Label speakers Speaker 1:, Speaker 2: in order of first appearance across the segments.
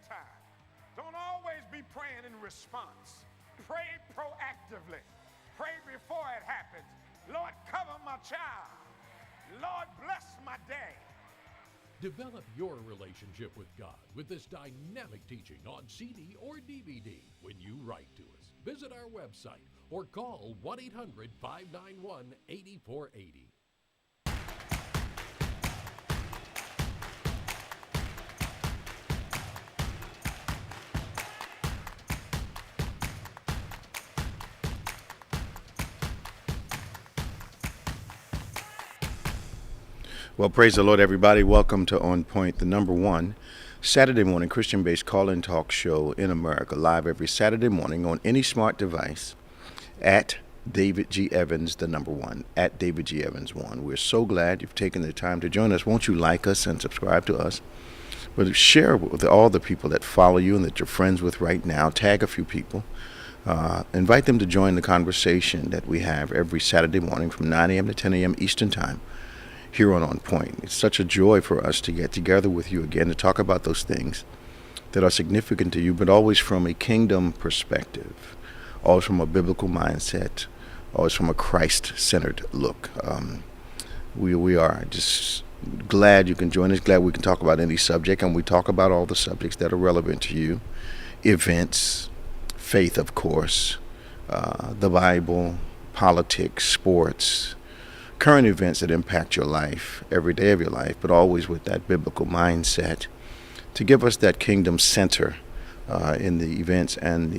Speaker 1: time. Don't always be praying in response. Pray proactively. Pray before it happens. Lord, cover my child. Lord, bless my day.
Speaker 2: Develop your relationship with God with this dynamic teaching on CD or DVD when you write to us. Visit our website or call 1-800-591-8480.
Speaker 3: Well, praise the Lord, everybody. Welcome to On Point, the number one Saturday morning Christian-based call-in talk show in America, live every Saturday morning on any smart device at David G. Evans, the number one, at David G. Evans 1. We're so glad you've taken the time to join us. Won't you like us and subscribe to us? But share with all the people that follow you and that you're friends with right now. Tag a few people. Invite them to join the conversation that we have every Saturday morning from 9 a.m. to 10 a.m. Eastern Time here on Point. It's such a joy for us to get together with you again to talk about those things that are significant to you, but always from a kingdom perspective, always from a biblical mindset, always from a Christ-centered look. We are just glad you can join us, glad we can talk about any subject, and we talk about all the subjects that are relevant to you. Events, faith, of course, the Bible, politics, sports, current events that impact your life, every day of your life, but always with that biblical mindset to give us that kingdom center in the events and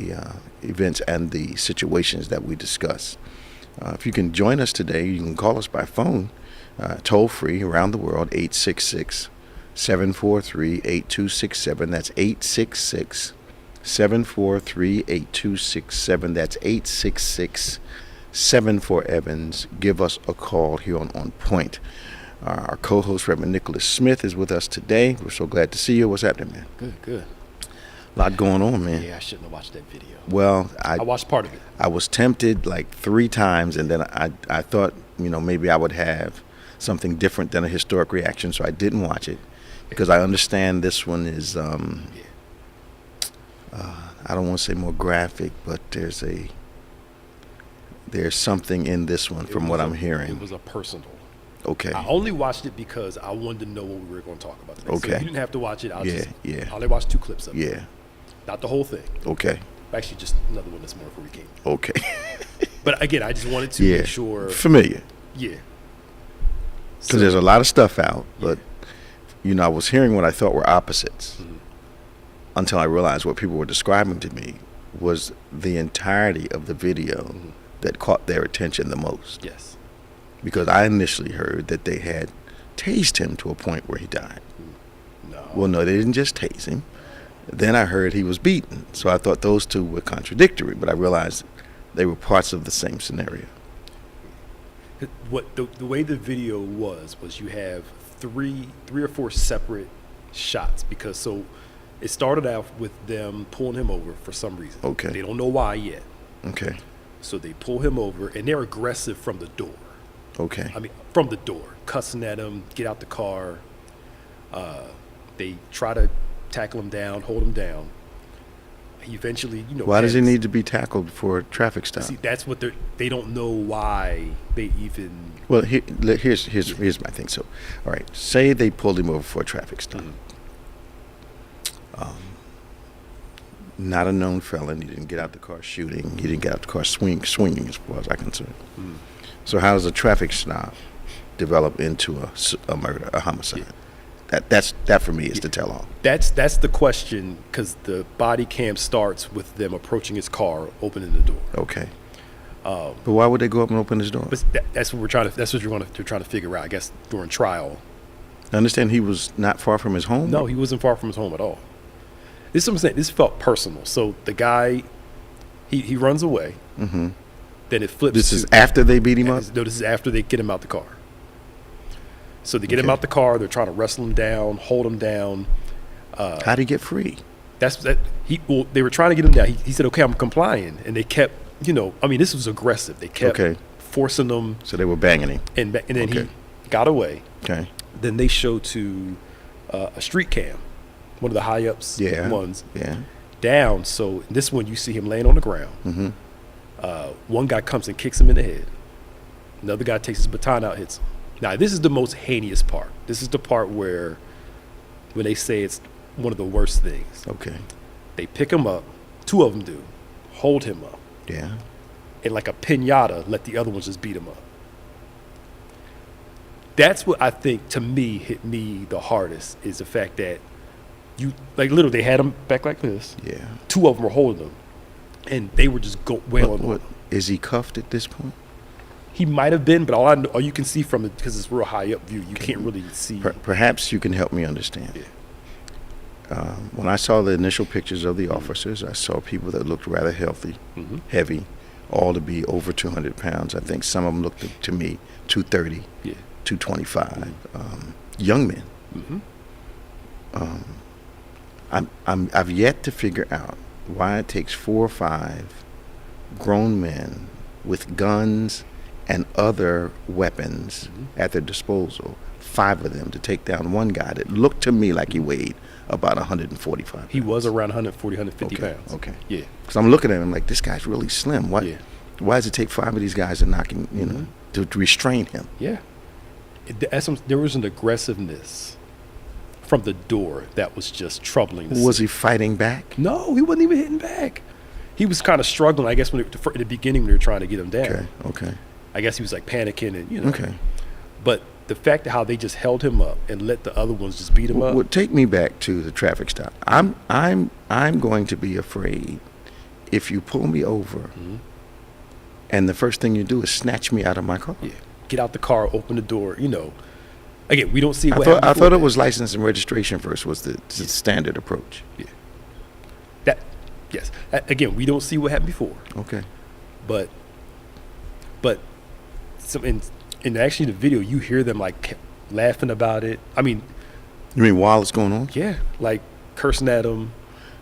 Speaker 3: the situations that we discuss. If you can join us today, you can call us by phone, toll free around the world, 866-743-8267. That's 866-743-8267. That's 866-74-EVANS. Give us a call here on Point. Our co-host, Reverend Nicholas Smith, is with us today. We're so glad to see you. What's happening, man?
Speaker 4: Good.
Speaker 3: A lot going on, man.
Speaker 4: Yeah, I shouldn't have watched that video.
Speaker 3: Well,
Speaker 4: I watched part of it.
Speaker 3: I was tempted like 3 times, and then I thought, maybe I would have something different than a historic reaction, so I didn't watch it because I understand this one is, I don't want to say more graphic, but there's something in this one from what I'm hearing.
Speaker 4: It was a personal.
Speaker 3: Okay.
Speaker 4: I only watched it because I wanted to know what we were going to talk about today.
Speaker 3: Okay.
Speaker 4: So you didn't have to watch it. I only watched 2 clips of it.
Speaker 3: Yeah.
Speaker 4: Not the whole thing.
Speaker 3: Okay.
Speaker 4: Actually, just another one this morning before we came.
Speaker 3: Okay.
Speaker 4: But again, I just wanted to make sure.
Speaker 3: Familiar.
Speaker 4: Yeah.
Speaker 3: Because there's a lot of stuff out, but, I was hearing what I thought were opposites until I realized what people were describing to me was the entirety of the video that caught their attention the most.
Speaker 4: Yes.
Speaker 3: Because I initially heard that they had tased him to a point where he died.
Speaker 4: No.
Speaker 3: Well, no, they didn't just tase him. Then I heard he was beaten. So I thought those two were contradictory, but I realized they were parts of the same scenario.
Speaker 4: What the way the video was you have three or four separate shots because it started out with them pulling him over for some reason.
Speaker 3: Okay.
Speaker 4: They don't know why yet.
Speaker 3: Okay.
Speaker 4: So they pull him over and they're aggressive from the door.
Speaker 3: Okay.
Speaker 4: I mean, from the door, cussing at him, get out the car. They try to tackle him down, hold him down. He eventually,
Speaker 3: Why does he need to be tackled for a traffic stop?
Speaker 4: See, that's what they don't know why they even.
Speaker 3: Well, here's my thing. So, all right, say they pulled him over for a traffic stop. Not a known felon. He didn't get out the car shooting. He didn't get out the car swinging, as far as I'm concerned. So how does a traffic stop develop into a murder, a homicide? That for me is the tell-all.
Speaker 4: That's the question because the body cam starts with them approaching his car, opening the door.
Speaker 3: Okay. But why would they go up and open his door?
Speaker 4: But that's what we're trying to. That's what you're trying to figure out. I guess during trial.
Speaker 3: I understand he was not far from his home.
Speaker 4: No, he wasn't far from his home at all. This is what I'm saying. This felt personal. So the guy, he runs away.
Speaker 3: Mm-hmm.
Speaker 4: Then it flips.
Speaker 3: This is after they beat him up?
Speaker 4: No, this is after they get him out the car. So they get him out the car. They're trying to wrestle him down, hold him down.
Speaker 3: How'd he get free?
Speaker 4: They were trying to get him down. He said, "Okay, I'm complying," and they kept, this was aggressive. They kept forcing him.
Speaker 3: So they were banging him,
Speaker 4: and then he got away.
Speaker 3: Okay.
Speaker 4: Then they show to a street cam one of the high ups ones.
Speaker 3: Yeah.
Speaker 4: Down. So this one, you see him laying on the ground.
Speaker 3: Mm-hmm.
Speaker 4: One guy comes and kicks him in the head. Another guy takes his baton out, hits him. Now, this is the most heinous part. This is the part where, when they say it's one of the worst things.
Speaker 3: Okay.
Speaker 4: They pick him up. Two of them do. Hold him up.
Speaker 3: Yeah.
Speaker 4: And like a piñata, let the other ones just beat him up. That's what I think, to me, hit me the hardest, is the fact that you, like, literally, they had him back like this.
Speaker 3: Yeah.
Speaker 4: Two of them were holding him. And they were just wailing on him.
Speaker 3: Is he cuffed at this point?
Speaker 4: He might have been, but all you can see from it, because it's real high up view, you can't really see.
Speaker 3: Perhaps you can help me understand.
Speaker 4: Yeah.
Speaker 3: When I saw the initial pictures of the officers, I saw people that looked rather healthy, heavy, all to be over 200 pounds. I think some of them looked to me 230, 225. Young men. I've yet to figure out why it takes 4 or 5 grown men with guns and other weapons at their disposal, 5 of them, to take down one guy that looked to me like he weighed about 145 pounds.
Speaker 4: He was around 140, 150 pounds.
Speaker 3: Okay.
Speaker 4: Yeah.
Speaker 3: Because I'm looking at him like, this guy's really slim. Why does it take 5 of these guys to knock him, to restrain him?
Speaker 4: Yeah. There was an aggressiveness from the door that was just troubling to see.
Speaker 3: Was he fighting back?
Speaker 4: No, he wasn't even hitting back. He was kind of struggling, I guess, in the beginning when they were trying to get him down.
Speaker 3: Okay.
Speaker 4: I guess he was like panicking and,
Speaker 3: Okay.
Speaker 4: But the fact that how they just held him up and let the other ones just beat him up.
Speaker 3: Well, take me back to the traffic stop. I'm going to be afraid if you pull me over and the first thing you do is snatch me out of my car.
Speaker 4: Yeah. Get out the car, open the door, Again, we don't see what
Speaker 3: I thought
Speaker 4: that.
Speaker 3: it was license and registration first was the standard approach.
Speaker 4: Yeah. Yes. Again, we don't see what happened before.
Speaker 3: Okay.
Speaker 4: But in actually the video, you hear them like laughing about it. I mean,
Speaker 3: you mean while it's going on?
Speaker 4: Yeah, like cursing at them.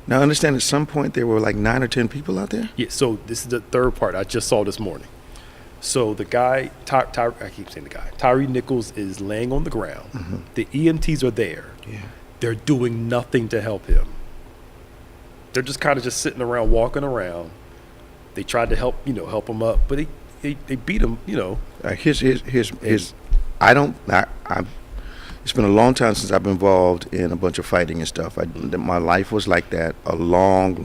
Speaker 3: Now, I understand at some point there were like 9 or 10 people out there?
Speaker 4: Yeah, so this is the third part I just saw this morning. So the guy, I keep saying the guy, Tyree Nichols is laying on the ground. The EMTs are there.
Speaker 3: Yeah.
Speaker 4: They're doing nothing to help him. They're just kind of just sitting around, walking around. They tried to help him up, but they beat him,
Speaker 3: Here's it's been a long time since I've been involved in a bunch of fighting and stuff. My life was like that a long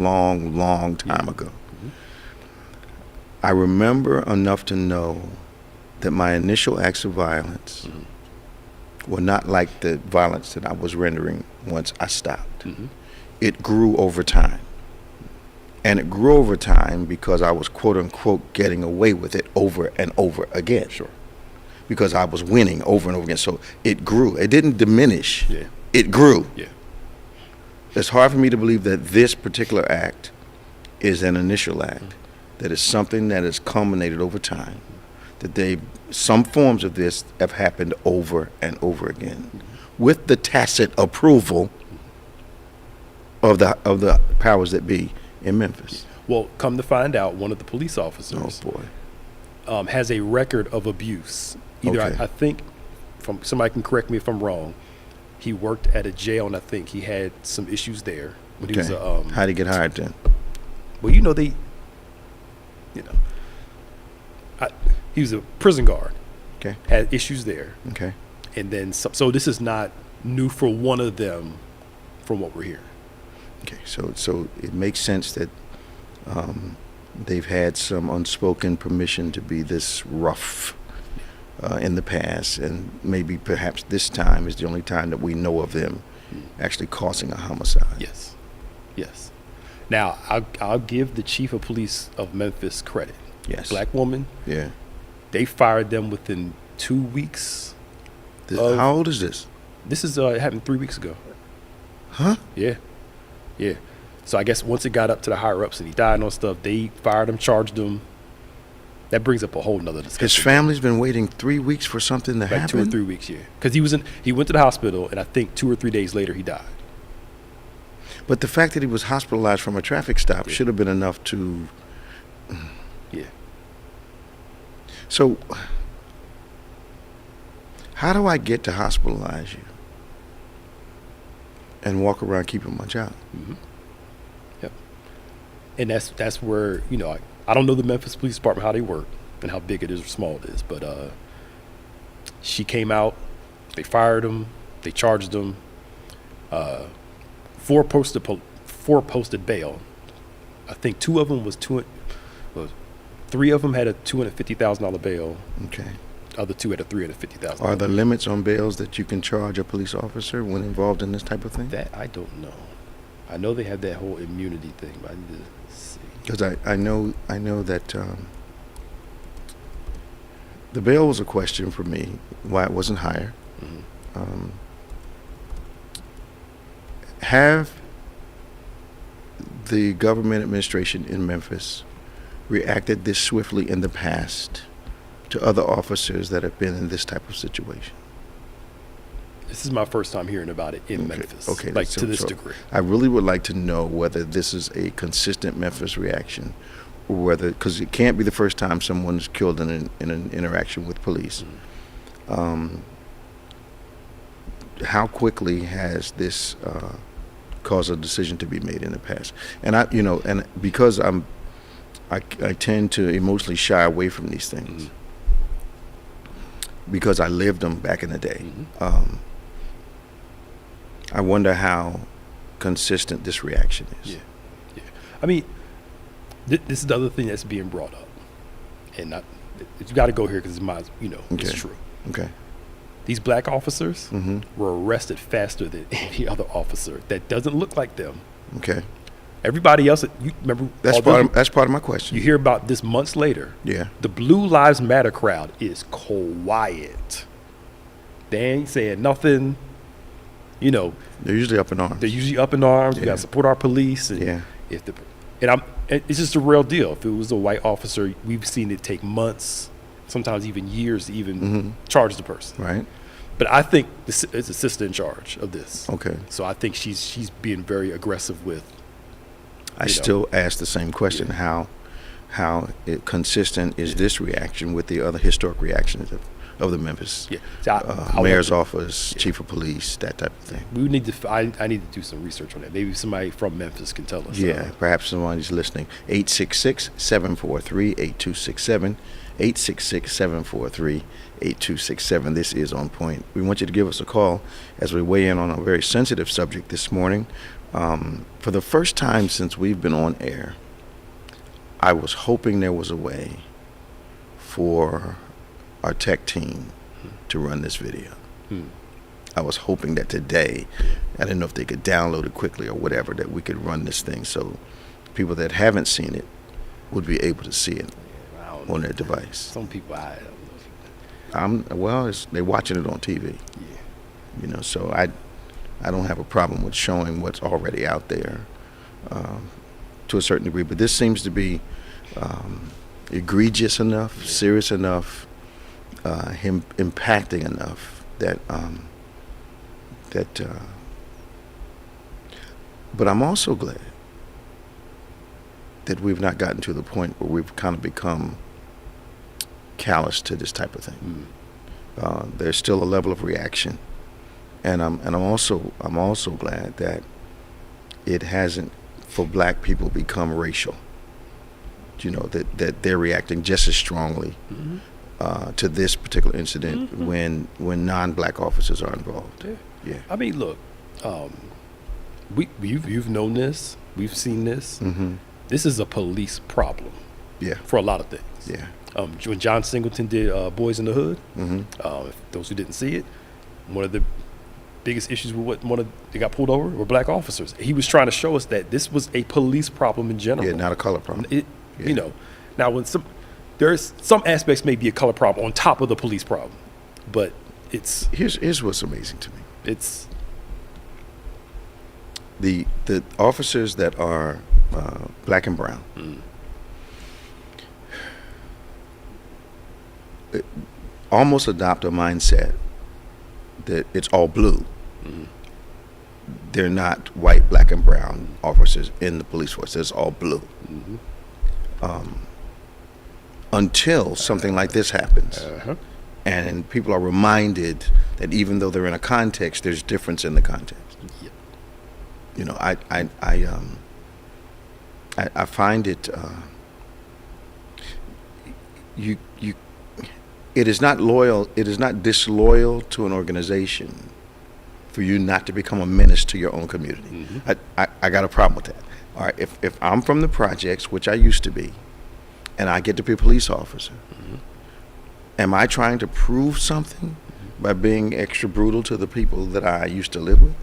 Speaker 3: time ago. I remember enough to know that my initial acts of violence were not like the violence that I was rendering once I stopped. It grew over time. And it grew over time because I was, quote unquote, getting away with it over and over again.
Speaker 4: Sure.
Speaker 3: Because I was winning over and over again. So it grew. It didn't diminish.
Speaker 4: Yeah.
Speaker 3: It grew.
Speaker 4: Yeah.
Speaker 3: It's hard for me to believe that this particular act is an initial act, that is something that has culminated over time, that some forms of this have happened over and over again, with the tacit approval of the powers that be in Memphis.
Speaker 4: Well, come to find out, one of the police officers has a record of abuse. Either I think, somebody can correct me if I'm wrong, he worked at a jail and I think he had some issues there when he was
Speaker 3: how'd he get hired then?
Speaker 4: Well, he was a prison guard.
Speaker 3: Okay.
Speaker 4: Had issues there.
Speaker 3: Okay.
Speaker 4: And then so this is not new for one of them, from what we're hearing.
Speaker 3: Okay, so it makes sense that they've had some unspoken permission to be this rough in the past, and maybe perhaps this time is the only time that we know of them actually causing a homicide.
Speaker 4: Yes. Now, I'll give the chief of police of Memphis credit.
Speaker 3: Yes.
Speaker 4: Black woman.
Speaker 3: Yeah.
Speaker 4: They fired them within 2 weeks.
Speaker 3: How old is this?
Speaker 4: This is it happened 3 weeks ago.
Speaker 3: Huh?
Speaker 4: Yeah. So I guess once it got up to the higher ups and he died and all stuff, they fired him, charged him. That brings up a whole nother discussion.
Speaker 3: His family's been waiting 3 weeks for something to happen?
Speaker 4: Like 2 or 3 weeks, yeah. Because he went to the hospital, and I think 2 or 3 days later he died.
Speaker 3: But the fact that he was hospitalized from a traffic stop should have been enough to...
Speaker 4: Yeah.
Speaker 3: So, how do I get to hospitalize you? And walk around keeping my job.
Speaker 4: Mm-hmm. Yep. And that's where, I don't know the Memphis Police Department, how they work and how big it is or small it is, but she came out, they fired him, they charged him, 4 posted bail. I think 2 of them was 3 of them had a $250,000 bail.
Speaker 3: Okay.
Speaker 4: Other 2 had a $350,000.
Speaker 3: Are there limits on bails that you can charge a police officer when involved in this type of thing?
Speaker 4: That I don't know. I know they have that whole immunity thing, but I need to see.
Speaker 3: Because I know that the bail was a question for me, why it wasn't higher.
Speaker 4: Mm-hmm.
Speaker 3: Have the government administration in Memphis reacted this swiftly in the past to other officers that have been in this type of situation?
Speaker 4: This is my first time hearing about it in Memphis.
Speaker 3: Okay,
Speaker 4: like to this degree.
Speaker 3: I really would like to know whether this is a consistent Memphis reaction, or whether, because it can't be the first time someone's killed in an interaction with police.
Speaker 4: Mm-hmm.
Speaker 3: How quickly has this caused a decision to be made in the past? And because I tend to emotionally shy away from these things.
Speaker 4: Mm-hmm.
Speaker 3: Because I lived them back in the day.
Speaker 4: Mm-hmm.
Speaker 3: I wonder how consistent this reaction is.
Speaker 4: Yeah. I mean, this is the other thing that's being brought up, and you got to go here because it's true.
Speaker 3: Okay.
Speaker 4: These black officers
Speaker 3: Mm-hmm.
Speaker 4: were arrested faster than any other officer that doesn't look like them.
Speaker 3: Okay.
Speaker 4: Everybody else, you remember?
Speaker 3: That's part of my question.
Speaker 4: You hear about this months later.
Speaker 3: Yeah.
Speaker 4: The Blue Lives Matter crowd is quiet. They ain't saying nothing.
Speaker 3: They're usually up in arms.
Speaker 4: They're usually up in arms.
Speaker 3: Yeah.
Speaker 4: We got to support our police. And
Speaker 3: Yeah.
Speaker 4: it's just a real deal. If it was a white officer, we've seen it take months, sometimes even years to even
Speaker 3: Mm-hmm.
Speaker 4: charge the person.
Speaker 3: Right.
Speaker 4: But I think it's a sister in charge of this.
Speaker 3: Okay.
Speaker 4: So I think she's being very aggressive with.
Speaker 3: I still ask the same question: how consistent is this reaction with the other historic reactions of the Memphis mayor's office, chief of police, that type of thing?
Speaker 4: We need to. I need to do some research on that. Maybe somebody from Memphis can tell us.
Speaker 3: Yeah, perhaps somebody's listening. 866-743-8267. 866-743-8267. This is On Point. We want you to give us a call as we weigh in on a very sensitive subject this morning. For the first time since we've been on air, I was hoping there was a way for our tech team to run this video. I was hoping that today, I didn't know if they could download it quickly or whatever, that we could run this thing so people that haven't seen it would be able to see it on their device.
Speaker 4: Some people, I don't know.
Speaker 3: They're watching it on TV.
Speaker 4: Yeah.
Speaker 3: So I don't have a problem with showing what's already out there to a certain degree, but this seems to be egregious enough, serious enough, him impacting enough that but I'm also glad that we've not gotten to the point where we've kind of become callous to this type of thing. There's still a level of reaction, and I'm also glad that it hasn't, for black people, become racial. That they're reacting just as strongly to this particular incident when non-black officers are involved. Yeah.
Speaker 4: I mean, look, you've known this, we've seen this.
Speaker 3: Mm-hmm.
Speaker 4: This is a police problem.
Speaker 3: Yeah.
Speaker 4: For a lot of things.
Speaker 3: Yeah.
Speaker 4: When John Singleton did Boys in the Hood,
Speaker 3: Mm-hmm.
Speaker 4: those who didn't see it, one of the biggest issues with they got pulled over were black officers. He was trying to show us that this was a police problem in general.
Speaker 3: Yeah, not a color problem.
Speaker 4: Now when there's some aspects may be a color problem on top of the police problem, but it's
Speaker 3: here's what's amazing to me.
Speaker 4: It's
Speaker 3: the officers that are black and brown. Almost adopt a mindset that it's all blue. They're not white, black, and brown officers in the police force. It's all blue. Until something like this happens. And people are reminded that even though they're in a context, there's difference in the context. You know, I find it. It is not loyal. It is not disloyal to an organization for you not to become a menace to your own community. I got a problem with that. All right, if I'm from the projects, which I used to be, and I get to be a police officer, am I trying to prove something by being extra brutal to the people that I used to live with?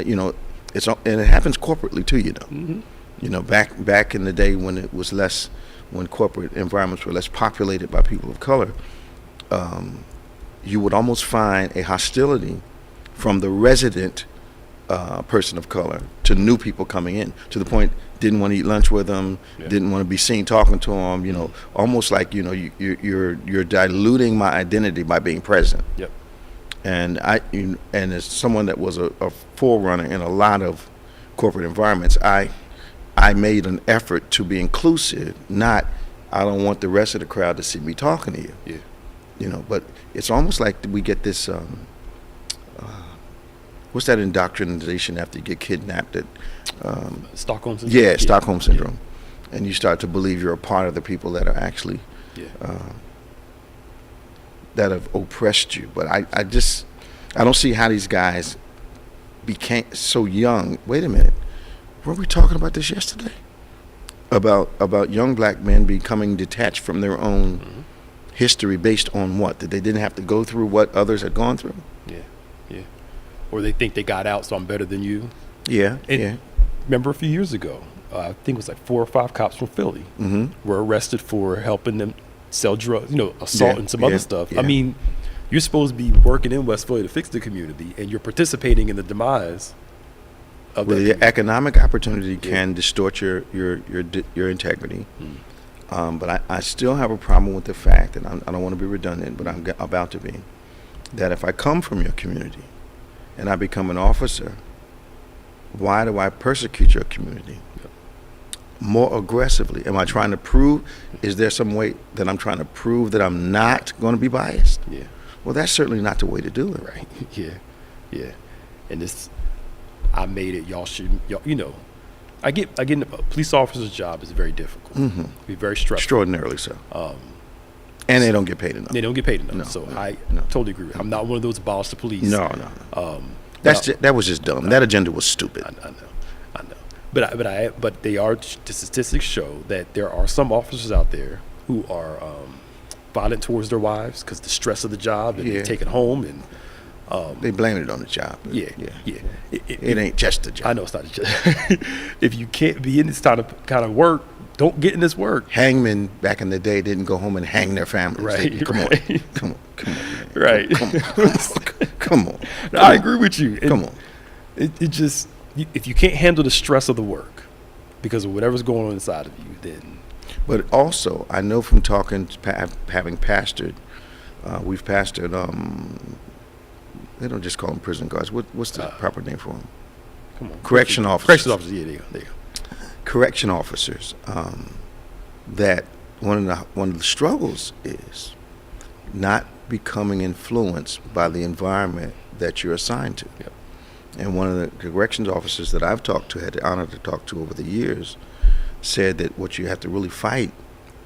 Speaker 3: You know, and it happens corporately too. You know, you know, back in the day when it was less, when corporate environments were less populated by people of color, you would almost find a hostility from the resident person of color to new people coming in, to the point didn't want to eat lunch with them, didn't want to be seen talking to them. You know, almost like, you know, you're diluting my identity by being present. Yep. And and as someone that was a forerunner in a lot of corporate environments, I made an effort to be inclusive. Not, I don't want the rest of the crowd to see me talking to you. Yeah. You know, but it's almost like we get this. What's that indoctrination after you get kidnapped?
Speaker 4: Stockholm syndrome.
Speaker 3: Yeah, Stockholm syndrome, and you start to believe you're a part of the people that are actually that have oppressed you. But I don't see how these guys became so young. Wait a minute, weren't we talking about this yesterday? About young black men becoming detached from their own history based on what? That they didn't have to go through what others had gone through?
Speaker 4: Yeah. Or they think they got out, so I'm better than you.
Speaker 3: Yeah.
Speaker 4: Remember a few years ago, I think it was like 4 or 5 cops from Philly were arrested for helping them sell drugs, you know, assault and some other stuff. I mean, you're supposed to be working in West Philly to fix the community, and you're participating in the demise of
Speaker 3: the economic opportunity can distort your integrity. But I still have a problem with the fact, and I don't want to be redundant, but I'm about to be, that if I come from your community and I become an officer, why do I persecute your community more aggressively? Am I trying to prove, is there some way that I'm trying to prove that I'm not going to be biased? Yeah. Well, that's certainly not the way to do it.
Speaker 4: Right. Yeah. And this, I made it, y'all, you know, I get a police officer's job is very difficult. Be very stressful.
Speaker 3: Extraordinarily so. And they don't get paid enough.
Speaker 4: They don't get paid enough. I totally agree with you. I'm not one of those abolished the police.
Speaker 3: No. That was just dumb. That agenda was stupid.
Speaker 4: I know. But the statistics show that there are some officers out there who are violent towards their wives because the stress of the job, and they take it home, and
Speaker 3: they blame it on the job.
Speaker 4: Yeah.
Speaker 3: It ain't just the job.
Speaker 4: I know it's not just. If you can't be in this kind of work, don't get in this work.
Speaker 3: Hangmen back in the day didn't go home and hang their families.
Speaker 4: Right.
Speaker 3: Come on, man.
Speaker 4: Right.
Speaker 3: Come on.
Speaker 4: I agree with you.
Speaker 3: Come on.
Speaker 4: It just, if you can't handle the stress of the work because of whatever's going on inside of you, then.
Speaker 3: But also, I know from talking, having pastored, we've pastored. They don't just call them prison guards. What's the proper name for them?
Speaker 4: Come on.
Speaker 3: Correction officers.
Speaker 4: Correction officers. Yeah, there you go.
Speaker 3: Correction officers. That one of the struggles is not becoming influenced by the environment that you're assigned to.
Speaker 4: Yep.
Speaker 3: And one of the corrections officers that I've talked to, had the honor to talk to over the years, said that what you have to really fight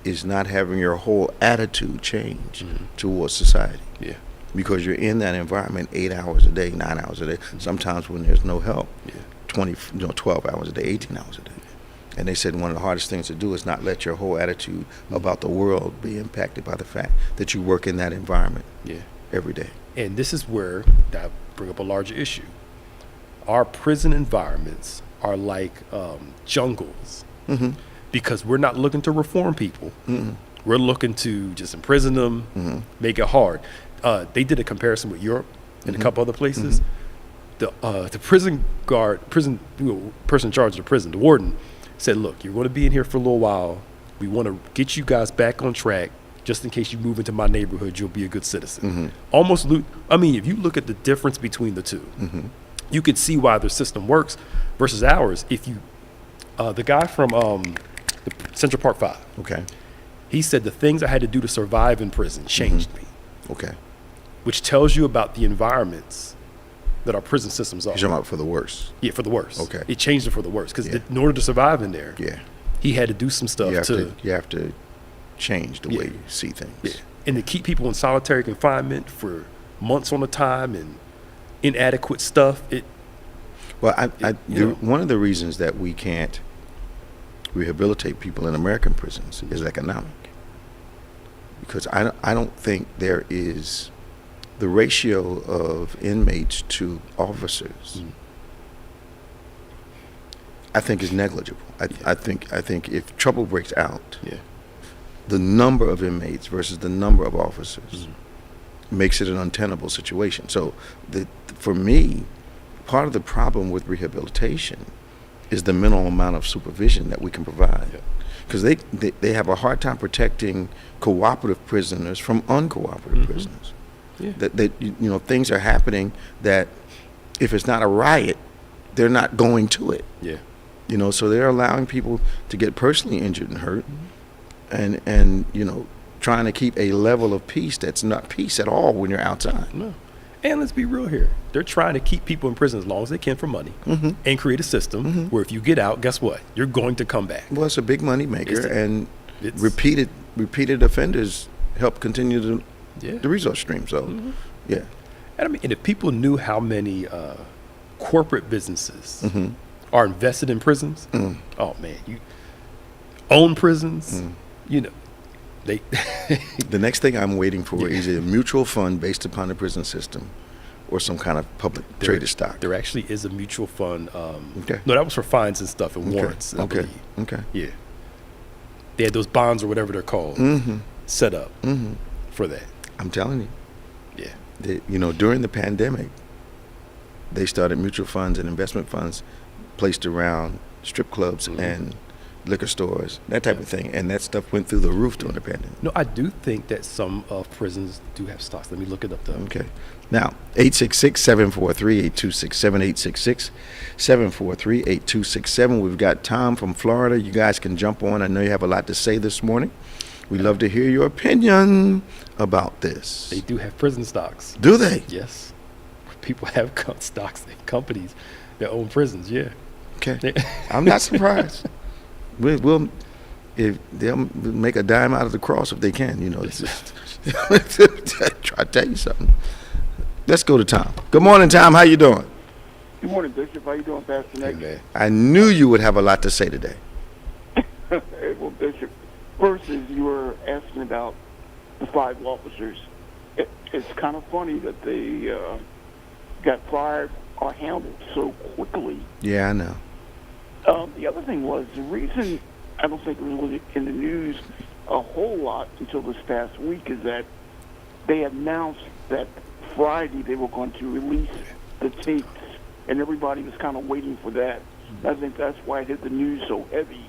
Speaker 3: is not having your whole attitude change towards society.
Speaker 4: Yeah.
Speaker 3: Because you're in that environment 8 hours a day, 9 hours a day, sometimes when there's no help, 12 hours a day, 18 hours a day. And they said one of the hardest things to do is not let your whole attitude about the world be impacted by the fact that you work in that environment every day.
Speaker 4: And this is where that bring up a larger issue. Our prison environments are like jungles because we're not looking to reform people. We're looking to just imprison them, make it hard. They did a comparison with Europe and a couple other places. The prison person in charge of the prison, the warden, said, look, you're going to be in here for a little while. We want to get you guys back on track just in case you move into my neighborhood, you'll be a good citizen. If you look at the difference between the two, you can see why their system works versus ours. If you, the guy from the Central Park 5, he said the things I had to do to survive in prison changed me.
Speaker 3: Okay.
Speaker 4: Which tells you about the environments that our prison systems are.
Speaker 3: You're talking about for the worse.
Speaker 4: Yeah, for the worse.
Speaker 3: Okay.
Speaker 4: It changed it for the worse because in order to survive in there, he had to do some stuff
Speaker 3: you have to change the way you see things.
Speaker 4: Yeah. And to keep people in solitary confinement for months on a time and inadequate stuff,
Speaker 3: one of the reasons that we can't rehabilitate people in American prisons is economic. Because I don't think there is the ratio of inmates to officers. I think is negligible. I think if trouble breaks out, the number of inmates versus the number of officers makes it an untenable situation. So for me, part of the problem with rehabilitation is the minimal amount of supervision that we can provide. Because they have a hard time protecting cooperative prisoners from uncooperative prisoners. That things are happening that if it's not a riot, they're not going to it. So they're allowing people to get personally injured and hurt, and trying to keep a level of peace that's not peace at all when you're outside.
Speaker 4: No. And let's be real here. They're trying to keep people in prison as long as they can for money and create a system where if you get out, guess what? You're going to come back.
Speaker 3: Well, it's a big money maker, and repeated offenders help continue the resource stream. So, And
Speaker 4: and if people knew how many corporate businesses are invested in prisons, oh man, you own prisons, they.
Speaker 3: The next thing I'm waiting for is a mutual fund based upon the prison system, or some kind of public traded stock.
Speaker 4: There actually is a mutual fund. No, that was for fines and stuff and warrants. I believe. Yeah. They had those bonds or whatever they're called set up for that.
Speaker 3: I'm telling you. Yeah. During the pandemic, they started mutual funds and investment funds placed around strip clubs and liquor stores, that type of thing, and that stuff went through the roof during the pandemic.
Speaker 4: No, I do think that some prisons do have stocks. Let me look it up though.
Speaker 3: Okay. Now, 866-743-8267, 866-743-8267. We've got Tom from Florida. You guys can jump on. I know you have a lot to say this morning. We'd love to hear your opinion about this.
Speaker 4: They do have prison stocks.
Speaker 3: Do they?
Speaker 4: Yes. People have stocks in companies that own prisons,
Speaker 3: Okay. I'm not surprised. We'll if they'll make a dime out of the cross if they can, Try to tell you something. Let's go to Tom. Good morning, Tom. How you doing?
Speaker 5: Good morning, Bishop. How you doing, Pastor Nick?
Speaker 3: Hey, man. I knew you would have a lot to say today.
Speaker 5: Well, Bishop, first as you were asking about the 5 officers, it's kind of funny that they got fired or handled so quickly.
Speaker 3: Yeah, I know.
Speaker 5: The other thing was, the reason I don't think it was really in the news a whole lot until this past week is that they announced that Friday they were going to release the tapes, and everybody was kind of waiting for that. I think that's why it hit the news so heavy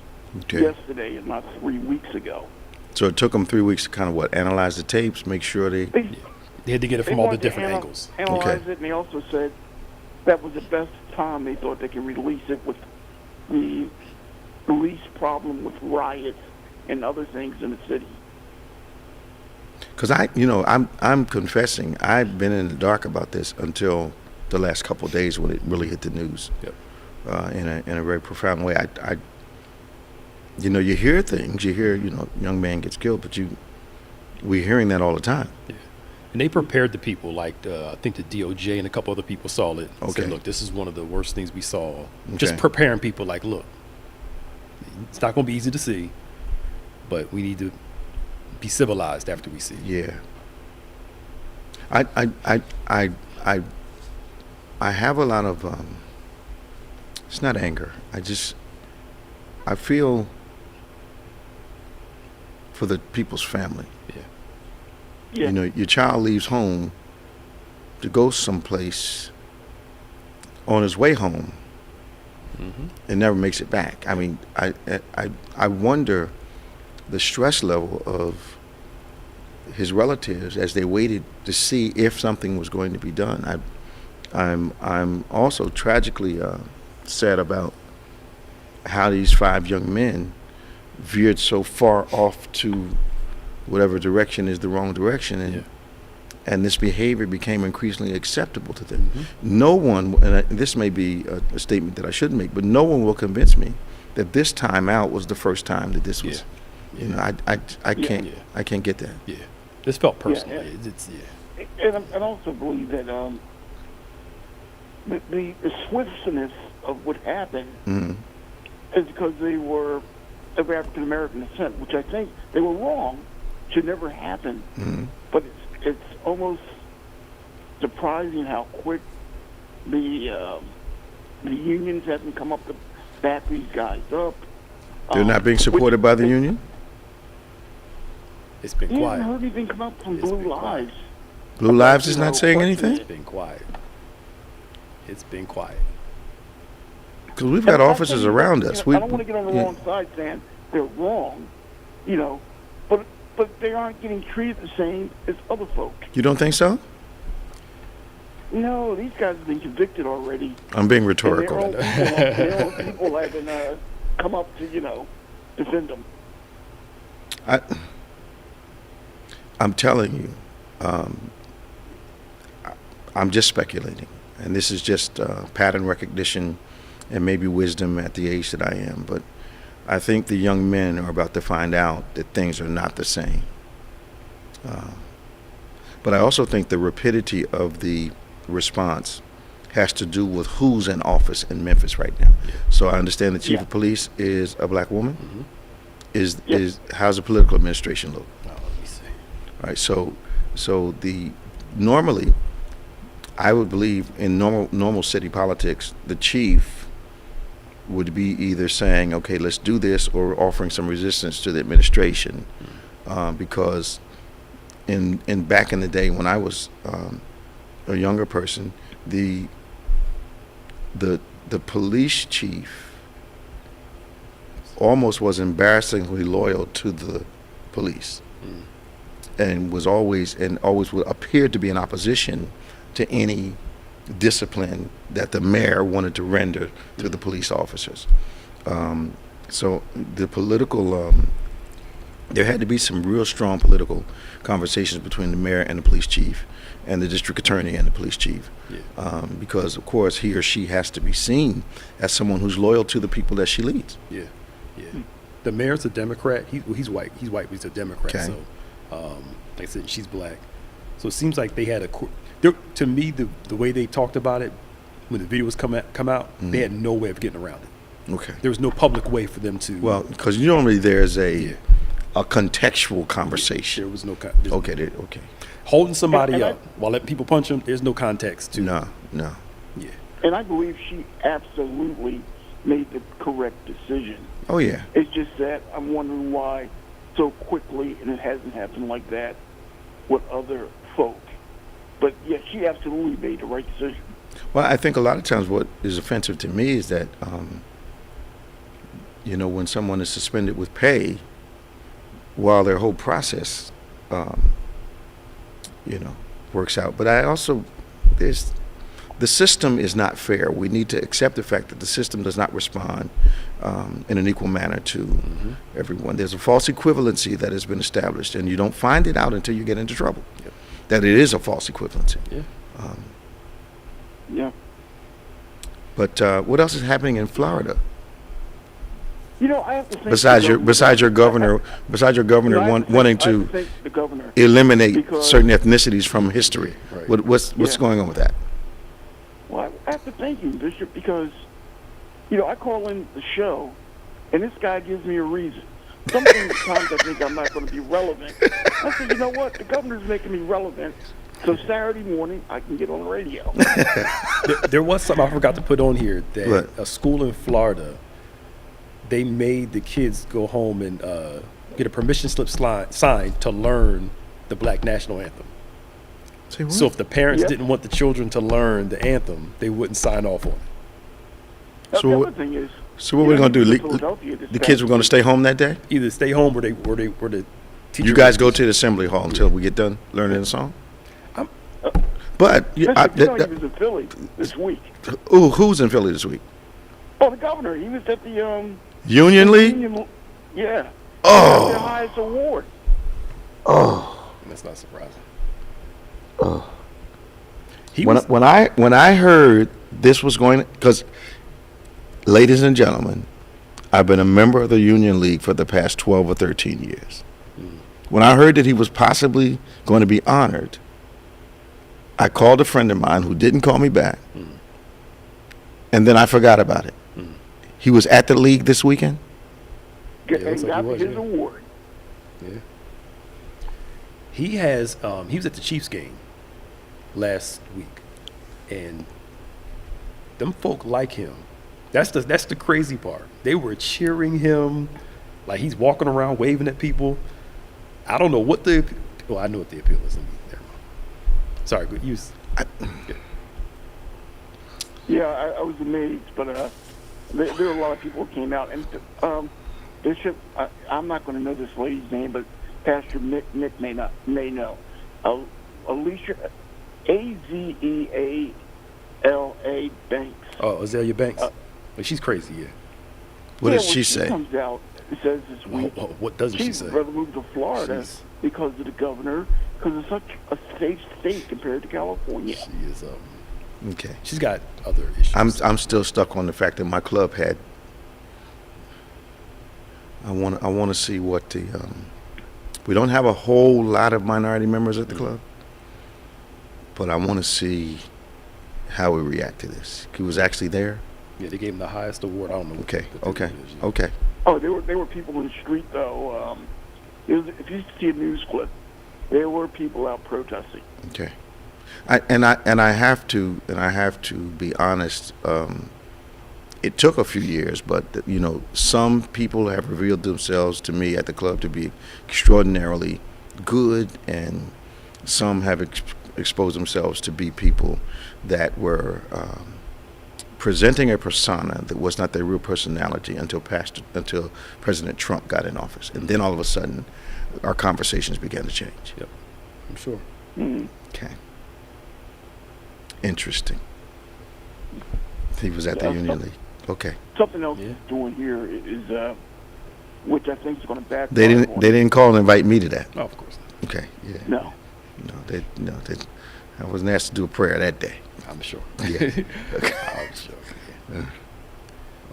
Speaker 5: yesterday and not 3 weeks ago.
Speaker 3: So it took them 3 weeks to kind of analyze the tapes, make sure they
Speaker 4: had to get it from all the different angles.
Speaker 5: Analyze it, and they also said that was the best time they thought they could release it with the least problem with riots and other things in the city.
Speaker 3: Because I'm confessing, I've been in the dark about this until the last couple of days when it really hit the news. In a very profound way. You hear things. You hear, young man gets killed, but we're hearing that all the time.
Speaker 4: Yeah. And they prepared the people, like I think the DOJ and a couple other people saw it. And said, look, this is one of the worst things we saw. Just preparing people, like, look, it's not going to be easy to see, but we need to be civilized after we see it.
Speaker 3: Yeah. I have a lot of it's not anger. I feel for the people's family.
Speaker 5: Yeah.
Speaker 3: Your child leaves home to go someplace. On his way home, and never makes it back. I mean, I wonder the stress level of his relatives as they waited to see if something was going to be done. I'm also tragically sad about how these 5 young men veered so far off to whatever direction is the wrong direction, and this behavior became increasingly acceptable to them. No one, and this may be a statement that I shouldn't make, but no one will convince me that this time out was the first time that this was. You know, I can't get that.
Speaker 4: Yeah, this felt personal.
Speaker 5: And I also believe that the swiftness of what happened is because they were of African American descent, which I think they were wrong. Should never happen. But it's almost surprising how quick the unions haven't come up to back these guys up.
Speaker 3: They're not being supported by the union?
Speaker 4: It's been quiet.
Speaker 5: I haven't heard anything come up from Blue Lives.
Speaker 3: Blue Lives is not saying anything?
Speaker 4: It's been quiet. It's been quiet.
Speaker 3: Because we've got officers around us.
Speaker 5: I don't want to get on the wrong side saying they're wrong, but they aren't getting treated the same as other folk.
Speaker 3: You don't think so?
Speaker 5: No, these guys have been convicted already.
Speaker 3: I'm being rhetorical.
Speaker 5: Their own people haven't come up to, defend them.
Speaker 3: I'm telling you, I'm just speculating. And this is just pattern recognition and maybe wisdom at the age that I am. But I think the young men are about to find out that things are not the same. But I also think the rapidity of the response has to do with who's in office in Memphis right now. So I understand the chief of police is a black woman. Is how's the political administration look?
Speaker 4: Let me see.
Speaker 3: All right. So normally, I would believe in normal city politics, the chief would be either saying, okay, let's do this, or offering some resistance to the administration, because in back in the day when I was a younger person, the police chief almost was embarrassingly loyal to the police, and always would appear to be in opposition to any discipline that the mayor wanted to render to the police officers. So the political, there had to be some real strong political conversations between the mayor and the police chief, and the district attorney and the police chief, because of course he or she has to be seen as someone who's loyal to the people that she leads.
Speaker 4: The mayor's a Democrat. He's white. He's white, but he's a Democrat.
Speaker 3: Okay.
Speaker 4: So, like I said, she's black. So it seems like they had to me, the way they talked about it, when the video was come out, they had no way of getting around it.
Speaker 3: Okay.
Speaker 4: There was no public way for them to.
Speaker 3: Well, because normally there's a contextual conversation.
Speaker 4: There was no.
Speaker 3: Okay.
Speaker 4: Holding somebody up while letting people punch them, there's no context to.
Speaker 3: No.
Speaker 4: Yeah.
Speaker 5: And I believe she absolutely made the correct decision.
Speaker 3: Oh yeah.
Speaker 5: It's just that I'm wondering why so quickly, and it hasn't happened like that with other folk. But yeah, she absolutely made the right decision.
Speaker 3: Well, I think a lot of times what is offensive to me is that, when someone is suspended with pay while their whole process, works out. But I also, the system is not fair. We need to accept the fact that the system does not respond in an equal manner to everyone. There's a false equivalency that has been established, and you don't find it out until you get into trouble. That it is a false equivalency. But what else is happening in Florida?
Speaker 5: I have to think
Speaker 3: besides your governor wanting to eliminate certain ethnicities from history. Right. What's going on with that?
Speaker 5: Well, I have to thank you, Bishop, because I call in the show, and this guy gives me a reason. Sometimes I think I'm not going to be relevant. I said, you know what? The governor's making me relevant. So Saturday morning, I can get on the radio.
Speaker 4: There was something I forgot to put on here, that a school in Florida, they made the kids go home and get a permission slip signed to learn the Black National Anthem. So if the parents didn't want the children to learn the anthem, they wouldn't sign off on it.
Speaker 5: So the other thing is,
Speaker 3: so what we're going to do? The kids were going to stay home that day?
Speaker 4: Either stay home or the teacher.
Speaker 3: You guys go to the assembly hall until we get done learning the song? But
Speaker 5: he was in Philly this week.
Speaker 3: Ooh, who's in Philly this week?
Speaker 5: Oh, the governor. He was at the
Speaker 3: Union League?
Speaker 5: Yeah.
Speaker 3: Oh.
Speaker 5: Their highest award.
Speaker 3: Oh.
Speaker 4: That's not surprising.
Speaker 3: When I heard this was going, because, ladies and gentlemen, I've been a member of the Union League for the past 12 or 13 years. When I heard that he was possibly going to be honored, I called a friend of mine who didn't call me back, and then I forgot about it. He was at the league this weekend?
Speaker 5: Yeah, and got his award.
Speaker 4: Yeah. He has, he was at the Chiefs game last week, and them folk like him. That's the crazy part. They were cheering him like he's walking around waving at people. I don't know what I know what the appeal is. Never mind. Sorry, good use.
Speaker 5: Yeah, I was amazed, but there were a lot of people who came out, and Bishop. I'm not going to know this lady's name, but Pastor Nick may know. Alicia, Azeala Banks.
Speaker 4: Oh, Azalea Banks. She's crazy, yeah.
Speaker 3: What does she say?
Speaker 5: She comes out and says this week.
Speaker 4: What doesn't she say?
Speaker 5: She'd rather move to Florida because of the governor, because it's such a safe state compared to California.
Speaker 4: She is.
Speaker 3: Okay.
Speaker 4: She's got other issues.
Speaker 3: I'm still stuck on the fact that my club had. I want to see what the. We don't have a whole lot of minority members at the club, but I want to see how we react to this. He was actually there.
Speaker 4: Yeah, they gave him the highest award. I don't know.
Speaker 3: Okay.
Speaker 5: Oh, there were people in the street though. If you see a news clip, there were people out protesting.
Speaker 3: Okay. I have to be honest. It took a few years, but some people have revealed themselves to me at the club to be extraordinarily good, and some have exposed themselves to be people that were presenting a persona that was not their real personality until President Trump got in office, and then all of a sudden, our conversations began to change.
Speaker 4: Yep, I'm sure.
Speaker 3: Okay. Interesting. He was at the Union League. Okay.
Speaker 5: Something else doing here is, which I think is going to backfire.
Speaker 3: They didn't call and invite me to that.
Speaker 4: Oh, of course not.
Speaker 3: Okay. Yeah.
Speaker 5: No.
Speaker 3: I wasn't asked to do a prayer that day.
Speaker 4: I'm sure.
Speaker 3: Yeah. Okay.
Speaker 4: I'm sure. Yeah.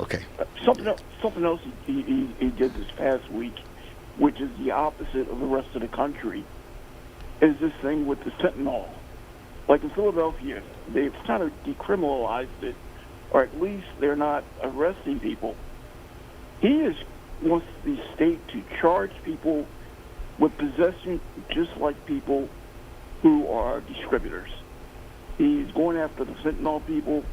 Speaker 3: Okay.
Speaker 5: Something else he did this past week, which is the opposite of the rest of the country, is this thing with the fentanyl. Like in Philadelphia, they've kind of decriminalized it, or at least they're not arresting people. He wants the state to charge people with possession just like people who are distributors. He's going after the fentanyl people,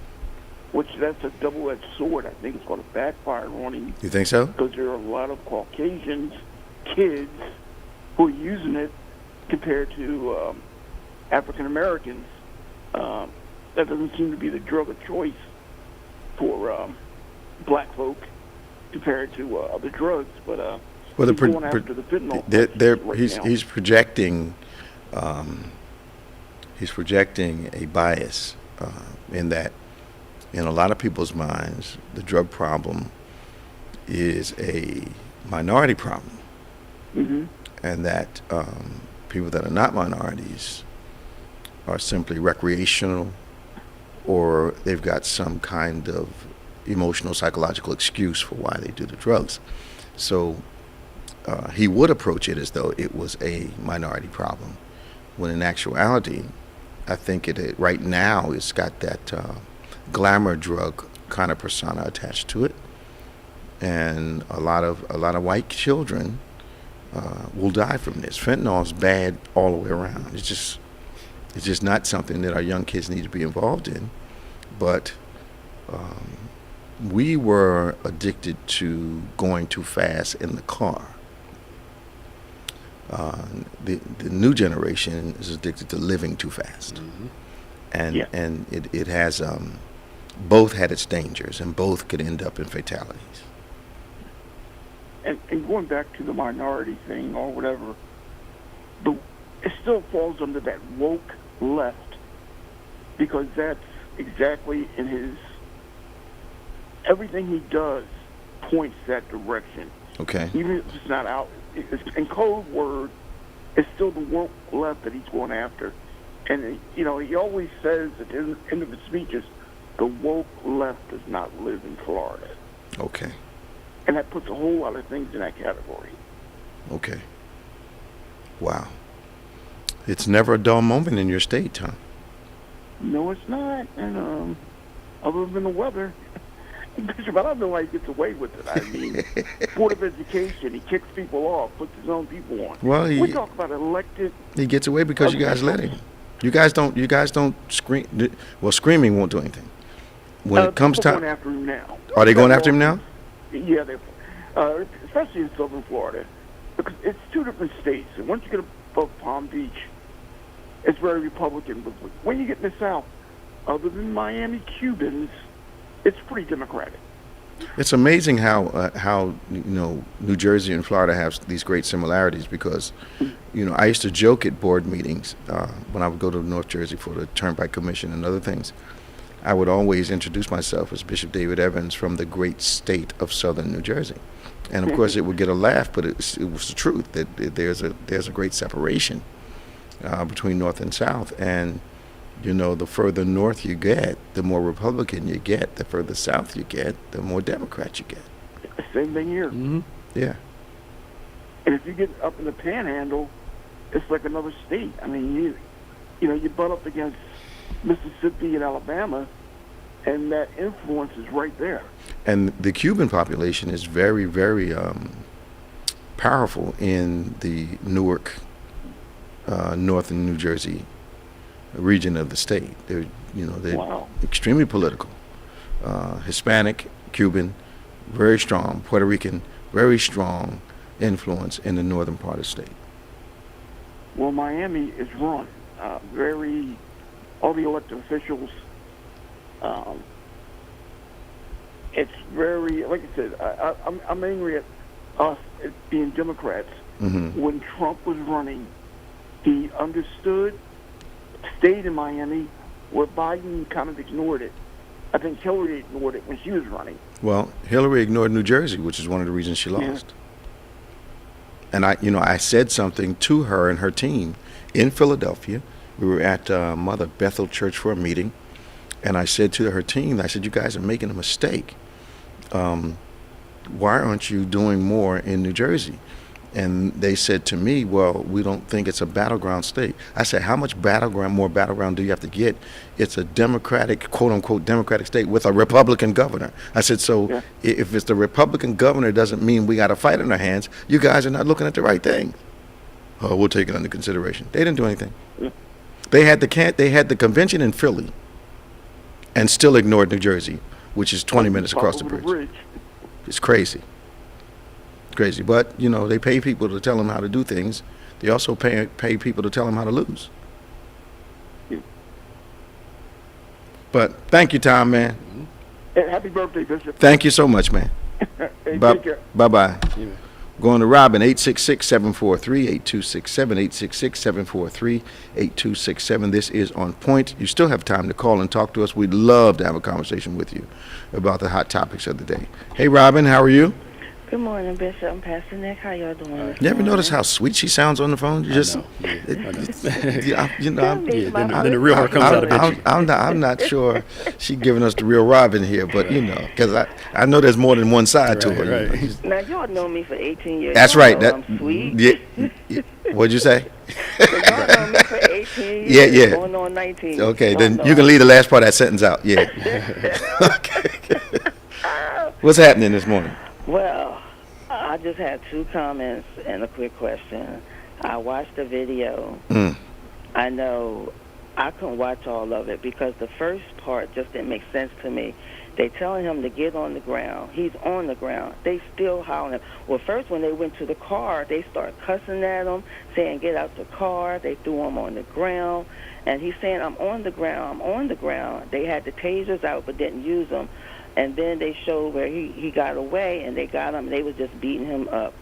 Speaker 5: which that's a double-edged sword. I think it's going to backfire on him.
Speaker 3: You think so?
Speaker 5: Because there are a lot of Caucasians, kids, who are using it compared to African Americans. That doesn't seem to be the drug of choice for black folk compared to other drugs. But he's going after the fentanyl.
Speaker 3: He's projecting. He's projecting a bias in that, in a lot of people's minds, the drug problem is a minority problem, and that people that are not minorities are simply recreational, or they've got some kind of emotional, psychological excuse for why they do the drugs. So he would approach it as though it was a minority problem, when in actuality, I think it right now it's got that glamour drug kind of persona attached to it, and a lot of white children will die from this. Fentanyl is bad all the way around. It's just not something that our young kids need to be involved in. But we were addicted to going too fast in the car. The new generation is addicted to living too fast, and it has both had its dangers, and both could end up in fatalities.
Speaker 5: And going back to the minority thing or whatever, it still falls under that woke left, because that's exactly in his everything he does points that direction.
Speaker 3: Okay.
Speaker 5: Even if it's not out, in code word, it's still the woke left that he's going after. And, you know, he always says at the end of his speeches, the woke left does not live in Florida.
Speaker 3: Okay.
Speaker 5: And that puts a whole lot of things in that category.
Speaker 3: Okay. Wow. It's never a dull moment in your state, huh?
Speaker 5: No, it's not. And other than the weather, Bishop, I don't know why he gets away with it. I mean, Board of Education, he kicks people off, puts his own people on.
Speaker 3: Well,
Speaker 5: we talk about elected.
Speaker 3: He gets away because you guys let him. You guys don't scream. Well, screaming won't do anything. When it comes time,
Speaker 5: going after him now.
Speaker 3: Are they going after him now?
Speaker 5: Yeah, especially in Southern Florida, because it's two different states. And once you get above Palm Beach, it's very Republican. But when you get in the South, other than Miami Cubans, it's pretty Democratic.
Speaker 3: It's amazing how you know, New Jersey and Florida have these great similarities, because you know, I used to joke at board meetings when I would go to North Jersey for the Turnpike Commission and other things. I would always introduce myself as Bishop David Evans from the great state of Southern New Jersey, and of course it would get a laugh, but it was the truth that there's a great separation between North and South. And you know, the further north you get, the more Republican you get. The further south you get, the more Democrat you get.
Speaker 5: Same thing here.
Speaker 3: Mm-hmm. Yeah.
Speaker 5: And if you get up in the Panhandle, it's like another state. I mean, you know, you butt up against Mississippi and Alabama, and that influence is right there.
Speaker 3: And the Cuban population is very, very powerful in the Newark, northern New Jersey region of the state. They're
Speaker 5: Wow.
Speaker 3: extremely political. Hispanic, Cuban, very strong. Puerto Rican, very strong influence in the northern part of the state.
Speaker 5: Well, Miami is run all the elected officials. It's very, like I said, I'm angry at us as being Democrats.
Speaker 3: Mm-hmm.
Speaker 5: When Trump was running, he understood, stayed in Miami, where Biden kind of ignored it. I think Hillary ignored it when she was running.
Speaker 3: Well, Hillary ignored New Jersey, which is one of the reasons she lost. And I said something to her and her team in Philadelphia. We were at Mother Bethel Church for a meeting, and I said to her team, I said, you guys are making a mistake. Why aren't you doing more in New Jersey? And they said to me, well, we don't think it's a battleground state. I said, how much more battleground do you have to get? It's a Democratic, quote-unquote, Democratic state with a Republican governor. I said, so if it's the Republican governor, doesn't mean we got a fight in our hands. You guys are not looking at the right thing. Oh, we'll take it under consideration. They didn't do anything. They had the convention in Philly and still ignored New Jersey, which is 20 minutes across the bridge. It's crazy. Crazy, but you know, they pay people to tell them how to do things. They also pay people to tell them how to lose. But thank you, Tom, man.
Speaker 5: Hey, happy birthday, Bishop.
Speaker 3: Thank you so much, man.
Speaker 5: Hey, take care.
Speaker 3: Bye-bye. Yeah. Going to Robin, 866-743-8267, 866-743-8267. This is On Point. You still have time to call and talk to us. We'd love to have a conversation with you about the hot topics of the day. Hey, Robin, how are you?
Speaker 6: Good morning, Bishop. I'm Pastor Nick. How y'all doing?
Speaker 3: You ever notice how sweet she sounds on the phone? You just,
Speaker 4: I
Speaker 3: you know,
Speaker 4: then the real her comes out eventually.
Speaker 3: I'm not sure she's giving us the real Robin here, but you know, because I know there's more than one side to her.
Speaker 6: Right. Now y'all know me for 18 years.
Speaker 3: That's
Speaker 6: y'all
Speaker 3: right.
Speaker 6: Know I'm sweet.
Speaker 3: Yeah. What'd you say?
Speaker 6: Y'all know me for 18 years.
Speaker 3: Yeah.
Speaker 6: Going on 19.
Speaker 3: Okay, then you can leave the last part of that sentence out. Yeah. Okay. What's happening this morning?
Speaker 6: Well, I just had 2 comments and a quick question. I watched the video. I know I couldn't watch all of it because the first part just didn't make sense to me. They telling him to get on the ground. He's on the ground. They still hollering. Well, first when they went to the car, they start cussing at him, saying, get out the car. They threw him on the ground. And he's saying, I'm on the ground. I'm on the ground. They had the tasers out but didn't use them. And then they showed where he got away, and they got him, and they was just beating him up.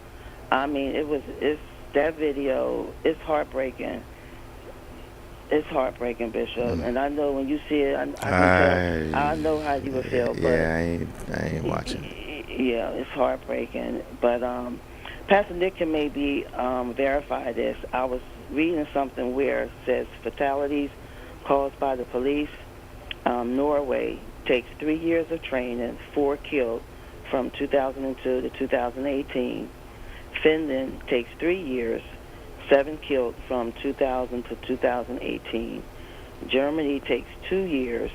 Speaker 6: I mean, it's that video, it's heartbreaking. It's heartbreaking, Bishop. And I know when you see it, I know how you would feel. But
Speaker 3: Yeah, I ain't watching.
Speaker 6: Yeah, it's heartbreaking. But Pastor Nick can maybe verify this. I was reading something where it says fatalities caused by the police. Norway takes 3 years of training, 4 killed from 2002 to 2018. Finland takes 3 years, 7 killed from 2000 to 2018. Germany takes 2 years,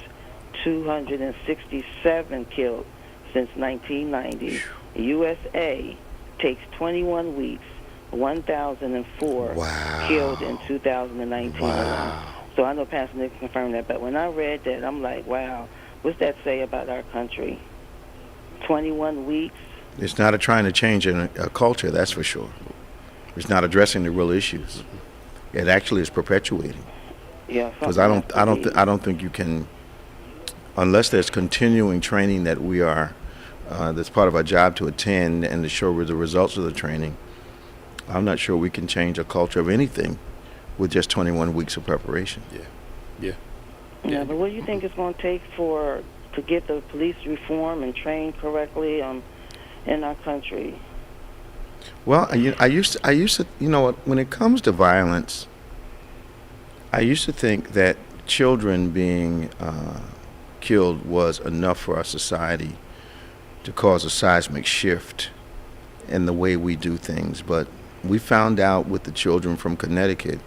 Speaker 6: 267 killed since 1990. USA takes 21 weeks, 1,004 killed in 2019 alone. So I know Pastor Nick confirmed that, but when I read that, I'm like, wow, what's that say about our country? 21 weeks?
Speaker 3: It's not trying to change a culture, that's for sure. It's not addressing the real issues. It actually is perpetuating.
Speaker 6: Yeah.
Speaker 3: Because I don't think you can, unless there's continuing training that we are, that's part of our job to attend and to show the results of the training. I'm not sure we can change a culture of anything with just 21 weeks of preparation.
Speaker 6: Yeah, but what do you think it's going to take to get the police reform and trained correctly in our country?
Speaker 3: Well, I used to, when it comes to violence, I used to think that children being killed was enough for our society to cause a seismic shift in the way we do things. But we found out with the children from Connecticut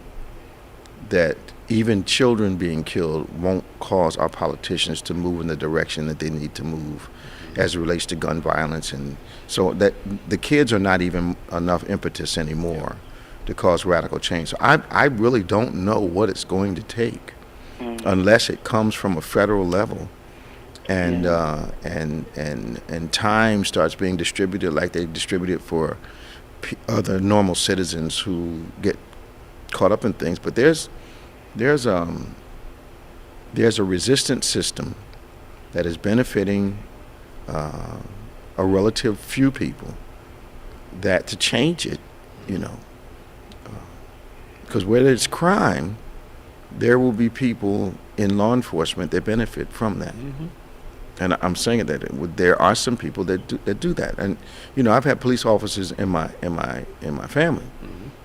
Speaker 3: that even children being killed won't cause our politicians to move in the direction that they need to move as it relates to gun violence. And so that the kids are not even enough impetus anymore to cause radical change. So I really don't know what it's going to take unless it comes from a federal level and time starts being distributed like they distribute it for other normal citizens who get caught up in things. But there's a resistant system that is benefiting a relative few people, that to change it, because where there's crime, there will be people in law enforcement that benefit from that. And I'm saying that there are some people that do that. And I've had police officers in my family.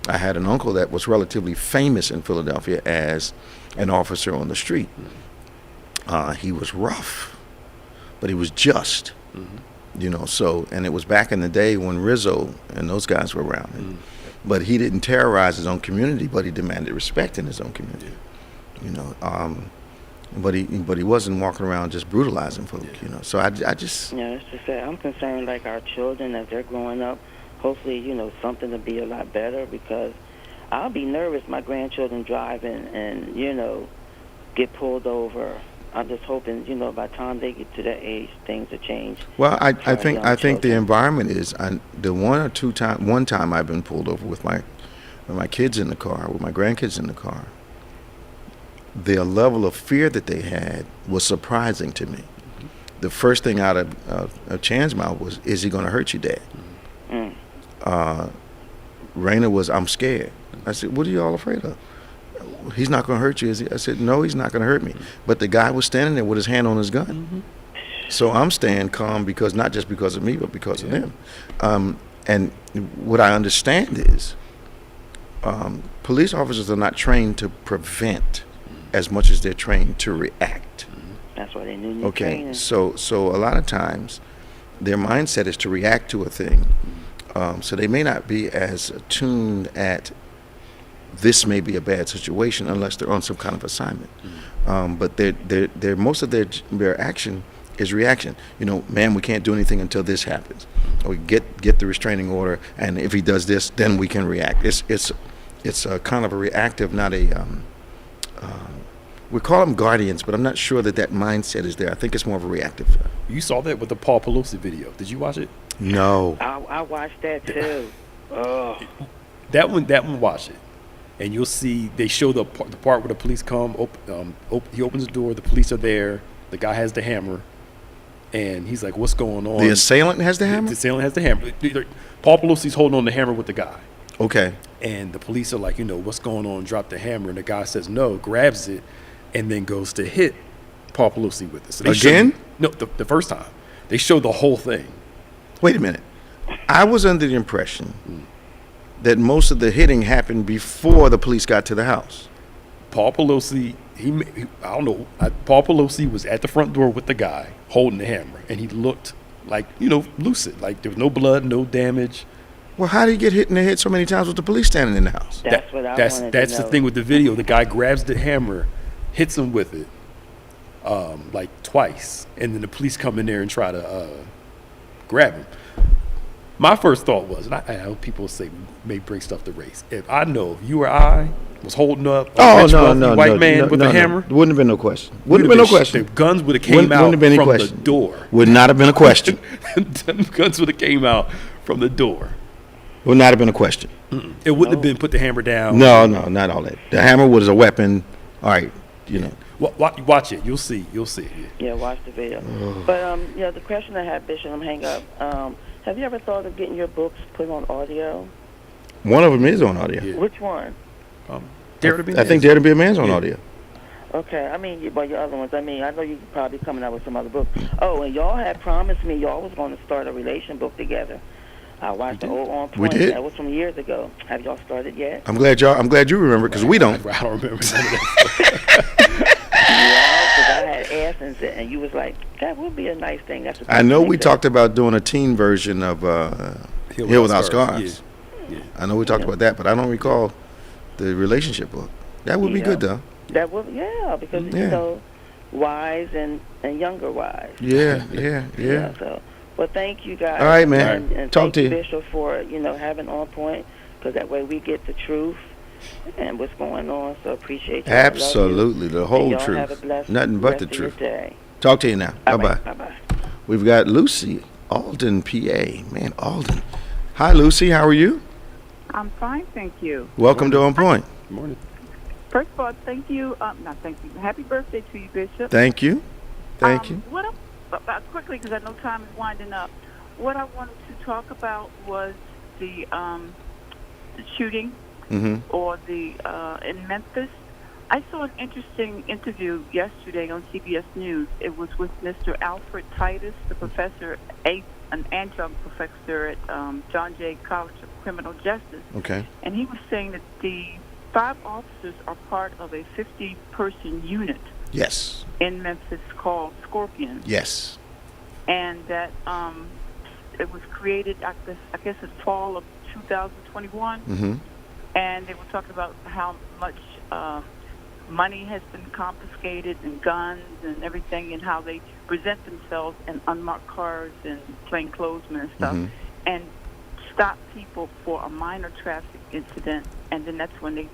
Speaker 3: I had an uncle that was relatively famous in Philadelphia as an officer on the street. He was rough, but he was just. So, and it was back in the day when Rizzo and those guys were around. But he didn't terrorize his own community, but he demanded respect in his own community. But he wasn't walking around just brutalizing folk. So I just.
Speaker 6: Yeah, it's just that I'm concerned, like our children as they're growing up. Hopefully, something to be a lot better, because I'll be nervous my grandchildren driving and get pulled over. I'm just hoping, by the time they get to that age, things will change.
Speaker 3: Well, I think the environment is. The one time I've been pulled over with my kids in the car, with my grandkids in the car. The level of fear that they had was surprising to me. The first thing out of Chan's mouth was, "Is he going to hurt you, Dad?" Raina was, "I'm scared." I said, "What are you all afraid of?" "He's not going to hurt you, is he?" I said, "No, he's not going to hurt me." But the guy was standing there with his hand on his gun. So I'm staying calm, because not just because of me, but because of them. And what I understand is police officers are not trained to prevent as much as they're trained to react.
Speaker 6: That's why they need training.
Speaker 3: So a lot of times their mindset is to react to a thing. So they may not be as attuned at this may be a bad situation unless they're on some kind of assignment. But they're most of their action is reaction. "Man, we can't do anything until this happens. Or get the restraining order, and if he does this, then we can react." It's a kind of a reactive, not a. We call them guardians, but I'm not sure that mindset is there. I think it's more of a reactive.
Speaker 4: You saw that with the Paul Pelosi video. Did you watch it?
Speaker 3: No.
Speaker 6: I watched that too.
Speaker 4: That one, watch it. And you'll see, they show the part where the police come, he opens the door, the police are there, the guy has the hammer, and he's like, "What's going on?"
Speaker 3: The assailant has the hammer?
Speaker 4: The assailant has the hammer. Paul Pelosi's holding on the hammer with the guy.
Speaker 3: Okay.
Speaker 4: And the police are like, "What's going on?" Drop the hammer. And the guy says no, grabs it, and then goes to hit Paul Pelosi with it. So
Speaker 3: again?
Speaker 4: The first time. They show the whole thing.
Speaker 3: Wait a minute. I was under the impression that most of the hitting happened before the police got to the house.
Speaker 4: Paul Pelosi, I don't know. Paul Pelosi was at the front door with the guy holding the hammer, and he looked like, lucid. Like there was no blood, no damage.
Speaker 3: Well, how did he get hit in the head so many times with the police standing in the house?
Speaker 6: That's what I wanted to know.
Speaker 4: That's the thing with the video. The guy grabs the hammer, hits him with it, like twice, and then the police come in there and try to grab him. My first thought was, and I know people say may bring stuff to race. If you or I was holding up a white man with a hammer,
Speaker 3: wouldn't have been no question. Wouldn't have been no question.
Speaker 4: The guns would have came out from the door.
Speaker 3: Would not have been a question.
Speaker 4: The guns would have came out from the door.
Speaker 3: Would not have been a question.
Speaker 4: It wouldn't have been put the hammer down.
Speaker 3: No, not all that. The hammer was a weapon. All right,
Speaker 4: Watch it. You'll see.
Speaker 6: Yeah, watch the video. But the question I had, Bishop, I'm hang up. Have you ever thought of getting your books put on audio?
Speaker 3: One of them is on audio.
Speaker 6: Yeah. Which one?
Speaker 3: Dare to Be a Man's on audio.
Speaker 6: Okay, your other ones. I know you're probably coming out with some other books. Oh, and y'all had promised me y'all was going to start a relation book together. I watched the old OnPointe.
Speaker 3: We did.
Speaker 6: That was from years ago. Have y'all started yet?
Speaker 3: I'm glad you remember, because we don't.
Speaker 4: I don't remember none of that.
Speaker 6: Yeah, because I had asked and you was like, that would be a nice thing.
Speaker 3: I know we talked about doing a teen version of Heal Without Scars.
Speaker 4: Yeah.
Speaker 3: I know we talked about that, but I don't recall the relationship book. That would be good, though.
Speaker 6: That would, because wise and younger wise.
Speaker 3: Yeah.
Speaker 6: So, well, thank you guys.
Speaker 3: All right, man.
Speaker 6: And
Speaker 3: talk to you,
Speaker 6: Bishop, for having OnPointe, because that way we get the truth and what's going on. So appreciate you.
Speaker 3: Absolutely, the whole truth.
Speaker 6: Have a blessed
Speaker 3: Nothing but the
Speaker 6: rest of your
Speaker 3: truth.
Speaker 6: day.
Speaker 3: Talk to you now. Bye bye.
Speaker 6: Bye.
Speaker 3: We've got Lucy, Alden, PA. Man, Alden. Hi, Lucy. How are you?
Speaker 7: I'm fine, thank you.
Speaker 3: Welcome to OnPointe.
Speaker 4: Good morning.
Speaker 7: First of all, thank you. Happy birthday to you, Bishop.
Speaker 3: Thank you.
Speaker 7: Quickly, because I know time is winding up. What I wanted to talk about was the shooting or the in Memphis. I saw an interesting interview yesterday on CBS News. It was with Mr. Alfred Titus, the professor, an adjunct professor at John Jay College of Criminal Justice.
Speaker 3: Okay.
Speaker 7: And he was saying that the 5 officers are part of a 50-person unit.
Speaker 3: Yes.
Speaker 7: In Memphis called Scorpion.
Speaker 3: Yes.
Speaker 7: And that it was created, I guess, in fall of 2021.
Speaker 3: Mm-hmm.
Speaker 7: And they were talking about how much money has been confiscated and guns and everything, and how they present themselves in unmarked cars and plainclothesmen and stuff, and stop people for a minor traffic incident, and then that's when they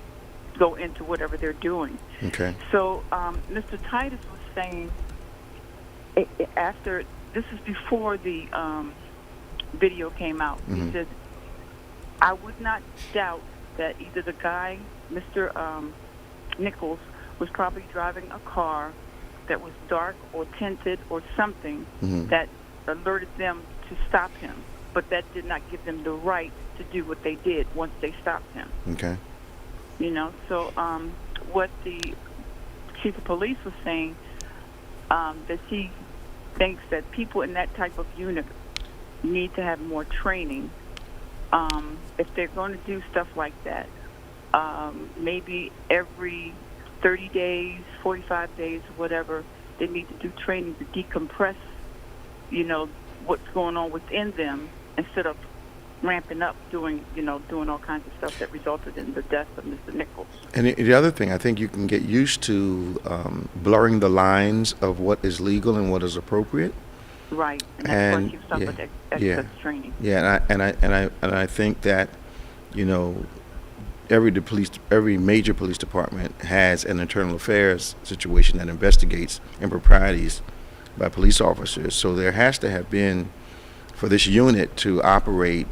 Speaker 7: go into whatever they're doing.
Speaker 3: Okay.
Speaker 7: So Mr. Titus was saying, after, this is before the video came out, he said, I would not doubt that either the guy, Mr. Nichols, was probably driving a car that was dark or tinted or something that alerted them to stop him, but that did not give them the right to do what they did once they stopped him.
Speaker 3: Okay.
Speaker 7: So what the chief of police was saying, that he thinks that people in that type of unit need to have more training. If they're going to do stuff like that, maybe every 30 days, 45 days, whatever, they need to do training to decompress, what's going on within them, instead of ramping up doing all kinds of stuff that resulted in the death of Mr. Nichols.
Speaker 3: And the other thing, I think you can get used to blurring the lines of what is legal and what is appropriate.
Speaker 7: Right, and that's why she was talking about excess training.
Speaker 3: Yeah, and I think that, every major police department has an internal affairs situation that investigates improprieties by police officers. So there has to have been, for this unit to operate,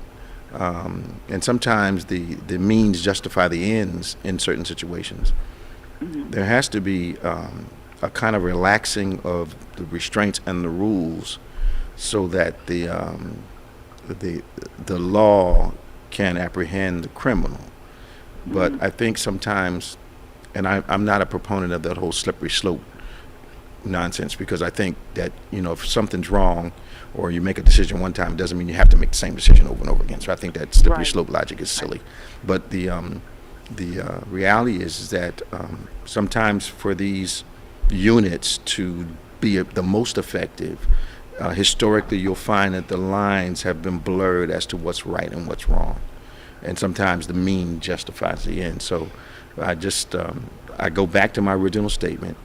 Speaker 3: and sometimes the means justify the ends in certain situations. There has to be a kind of relaxing of the restraints and the rules, so that the law can apprehend the criminal. But I think sometimes, and I'm not a proponent of that whole slippery slope nonsense, because I think that, if something's wrong or you make a decision one time, it doesn't mean you have to make the same decision over and over again. So I think that slippery slope logic is silly. But the reality is that sometimes for these units to be the most effective, historically you'll find that the lines have been blurred as to what's right and what's wrong. And sometimes the mean justifies the end. So I go back to my original statement.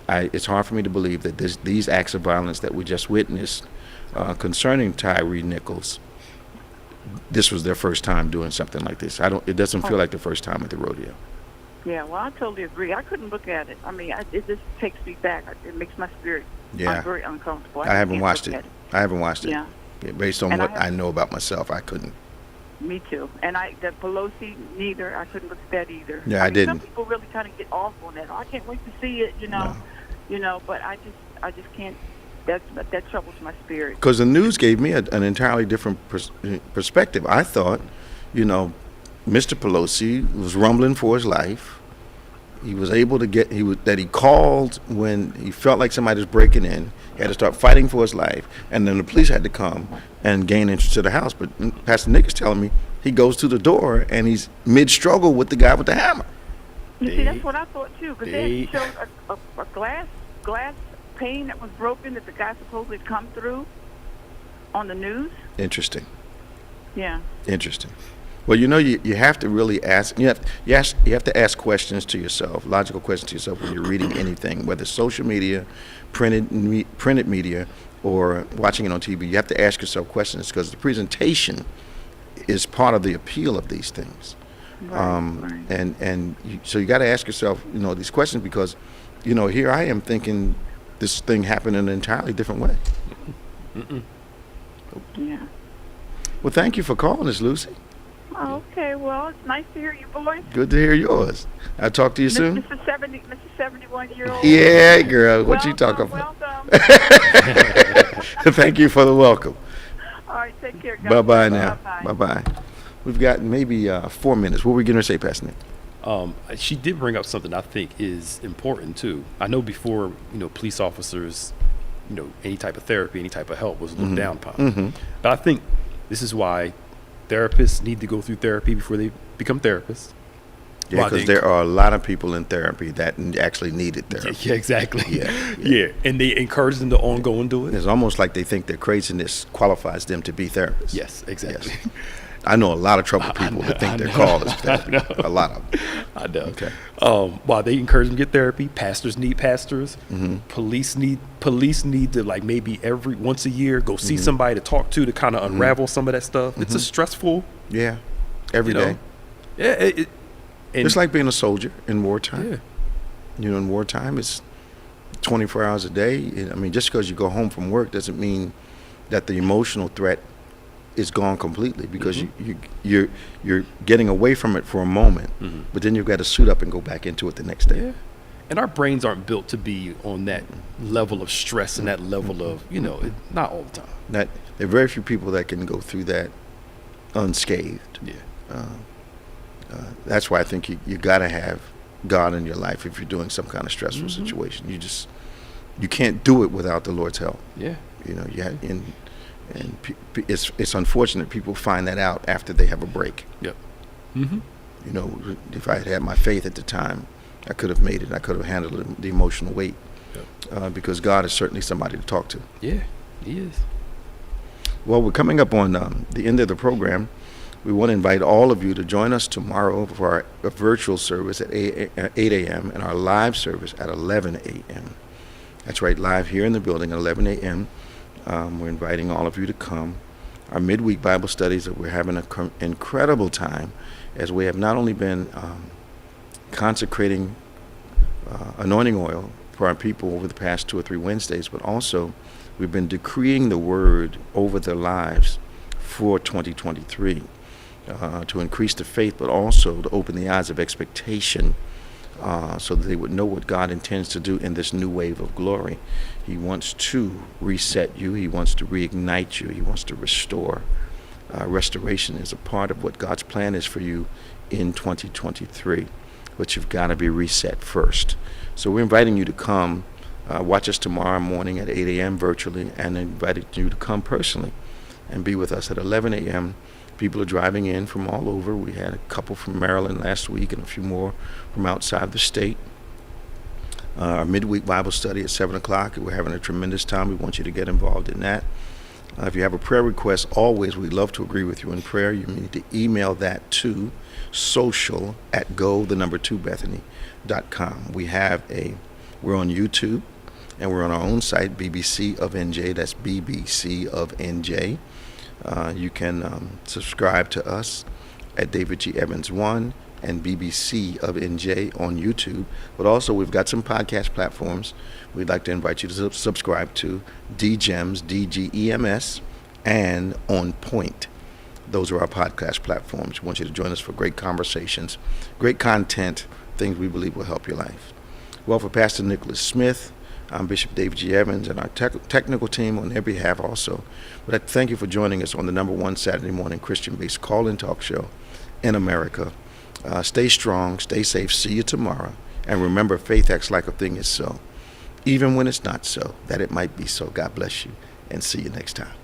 Speaker 3: It's hard for me to believe that these acts of violence that we just witnessed concerning Tyree Nichols, this was their first time doing something like this. It doesn't feel like the first time at the rodeo.
Speaker 7: Yeah, well, I totally agree. I couldn't look at it. I mean, it just takes me back. It makes my spirit very uncomfortable.
Speaker 3: I haven't watched it. I haven't watched it.
Speaker 7: Yeah.
Speaker 3: Based on what I know about myself, I couldn't.
Speaker 7: Me too. And the Pelosi, neither. I couldn't look at that either.
Speaker 3: Yeah, I didn't.
Speaker 7: Some people really kind of get off on that. Oh, I can't wait to see it, No. But I just can't. That troubles my spirit.
Speaker 3: Because the news gave me an entirely different perspective. I thought, Mr. Pelosi was rumbling for his life. He was able to he called when he felt like somebody was breaking in. He had to start fighting for his life, and then the police had to come and gain entrance to the house. But Pastor Nick is telling me he goes to the door and he's mid-struggle with the guy with the hammer.
Speaker 7: You see, that's what I thought too. Because they showed a glass pane that was broken that the guy supposedly had come through on the news.
Speaker 3: Interesting.
Speaker 7: Yeah.
Speaker 3: Interesting. Well, you have to really ask. You have to ask questions to yourself, logical questions to yourself when you're reading anything, whether it's social media, printed media, or watching it on TV. You have to ask yourself questions because the presentation is part of the appeal of these things. Right. So you got to ask yourself, these questions because, here I am thinking this thing happened in an entirely different way.
Speaker 7: Mm-mm. Yeah.
Speaker 3: Well, thank you for calling us, Lucy.
Speaker 7: Oh, okay, well, it's nice to hear your voice.
Speaker 3: Good to hear yours. I'll talk to you soon.
Speaker 7: Mr. 71-year-old.
Speaker 3: Yeah, girl. What you talking about?
Speaker 7: Welcome.
Speaker 3: Thank you for the welcome.
Speaker 7: All right, take care, guys.
Speaker 3: Bye-bye now. Bye-bye. We've got maybe 4 minutes. What were we going to say, Pastor Nick?
Speaker 4: She did bring up something I think is important, too. I know before, police officers, any type of therapy, any type of help was looked down upon. Mm-hmm. But I think this is why therapists need to go through therapy before they become therapists.
Speaker 3: Yeah, because there are a lot of people in therapy that actually needed therapy.
Speaker 4: Yeah, exactly. Yeah. And they encourage them to go and do it.
Speaker 3: It's almost like they think their craziness qualifies them to be therapists.
Speaker 4: Yes, exactly.
Speaker 3: Yes. I know a lot of troubled people that think their call is therapy. A lot of them.
Speaker 4: I know.
Speaker 3: Okay.
Speaker 4: While they encourage them to get therapy, pastors need pastors.
Speaker 3: Mm-hmm.
Speaker 4: Police need to once a year go see somebody to talk to kind of unravel some of that stuff. Mm-hmm. It's a stressful.
Speaker 3: Yeah. Every day.
Speaker 4: Yeah.
Speaker 3: It's like being a soldier in wartime. Yeah. In wartime, it's 24 hours a day. Just because you go home from work doesn't mean that the emotional threat is gone completely, because you're getting away from it for a moment, but then you've got to suit up and go back into it the next day.
Speaker 4: Yeah. And our brains aren't built to be on that level of stress and that level of, not all the time.
Speaker 3: There are very few people that can go through that unscathed.
Speaker 4: Yeah.
Speaker 3: That's why I think you got to have God in your life if you're doing some kind of stressful situation. You can't do it without the Lord's help.
Speaker 4: Yeah.
Speaker 3: And it's unfortunate people find that out after they have a break.
Speaker 4: Yep.
Speaker 3: Mm-hmm. If I had my faith at the time, I could have made it. I could have handled the emotional weight. Yep. Because God is certainly somebody to talk to.
Speaker 4: Yeah, He is.
Speaker 3: Well, we're coming up on the end of the program. We want to invite all of you to join us tomorrow for our virtual service at 8 a.m. and our live service at 11 a.m. That's right, live here in the building at 11 a.m. We're inviting all of you to come. Our midweek Bible studies, we're having an incredible time, as we have not only been consecrating anointing oil for our people over the past 2 or 3 Wednesdays, but also we've been decreeing the word over their lives for 2023 to increase the faith, but also to open the eyes of expectation so that they would know what God intends to do in this new wave of glory. He wants to reset you. He wants to reignite you. He wants to restore. Restoration is a part of what God's plan is for you in 2023. But you've got to be reset first. So we're inviting you to come Watch us tomorrow morning at 8 a.m. virtually, and invited you to come personally and be with us at 11 a.m. People are driving in from all over. We had a couple from Maryland last week and a few more from outside the state. Our midweek Bible study at 7 o'clock. We're having a tremendous time. We want you to get involved in that. If you have a prayer request, always we'd love to agree with you in prayer. You need to email that to social@go2bethany.com. We're on YouTube, and we're on our own site, BBC of NJ. That's BBC of NJ. You can subscribe to us at David G. Evans 1 and BBC of NJ on YouTube. But also, we've got some podcast platforms we'd like to invite you to subscribe to: DGEMS, DGEMS, and OnPointe. Those are our podcast platforms. We want you to join us for great conversations, great content, things we believe will help your life. Well, for Pastor Nicholas Smith, I'm Bishop David G. Evans, and our technical team on their behalf also. But I thank you for joining us on the #1 Saturday morning Christian-based call-in talk show in America. Stay strong, stay safe. See you tomorrow. And remember, faith acts like a thing is so, even when it's not so, that it might be so. God bless you, and see you next time.